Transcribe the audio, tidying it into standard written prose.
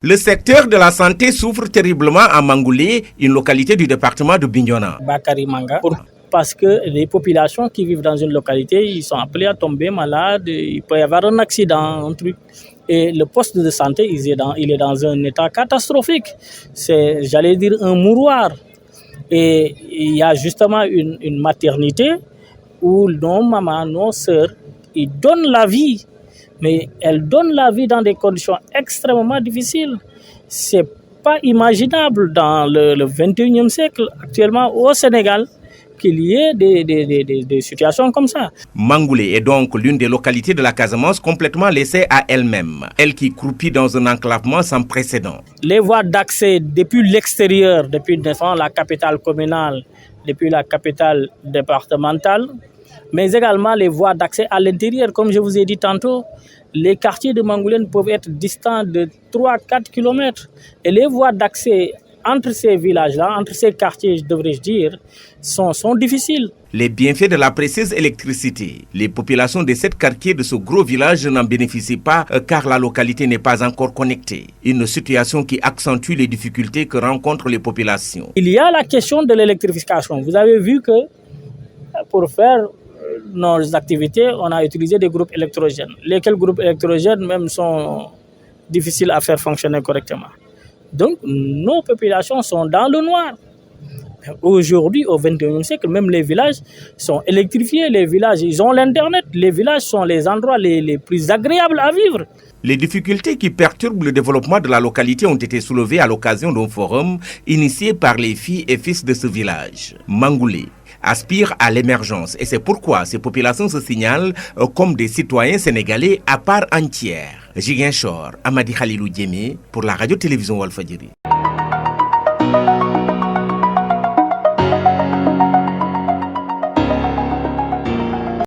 Le secteur de la santé souffre terriblement à Mangoulé, une localité du département de Bignona. Bakary Manga, parce que les populations qui vivent dans une localité, ils sont appelés à tomber malades, il peut y avoir un accident, un truc. Et le poste de santé, il est dans un état catastrophique. C'est, j'allais dire, un mouroir. Et il y a justement une maternité où nos mamans, nos sœurs, ils donnent la vie. Mais elles donnent la vie dans des conditions extrêmement difficiles. C'est pas imaginable dans le 21e siècle, actuellement au Sénégal, qu'il y ait des situations comme ça. Mangoulé est donc l'une des localités de la Casamance complètement laissée à elle-même. Elle qui croupit dans un enclavement sans précédent. Les voies d'accès depuis l'extérieur, depuis la capitale communale, depuis la capitale départementale, mais également les voies d'accès à l'intérieur. Comme je vous ai dit tantôt, les quartiers de Mangoulé peuvent être distants de 3-4 km. Et les voies d'accès entre ces villages-là, entre ces quartiers, devrais-je dire, sont difficiles. Les bienfaits de la précieuse électricité. Les populations de 7 quartiers de ce gros village n'en bénéficient pas car la localité n'est pas encore connectée. Une situation qui accentue les difficultés que rencontrent les populations. Il y a la question de l'électrification. Vous avez vu que pour faire nos activités, on a utilisé des groupes électrogènes. Lesquels groupes électrogènes même sont difficiles à faire fonctionner correctement. Donc, nos populations sont dans le noir. Aujourd'hui, au XXIe siècle, même les villages sont électrifiés. Les villages, ils ont l'Internet. Les villages sont les endroits les plus agréables à vivre. Les difficultés qui perturbent le développement de la localité ont été soulevées à l'occasion d'un forum initié par les filles et fils de ce village. Mangoulé aspire à l'émergence et c'est pourquoi ces populations se signalent comme des citoyens sénégalais à part entière. Ziguinchor, Amadi Khalilou Diémé pour la radio-télévision Walfadjri.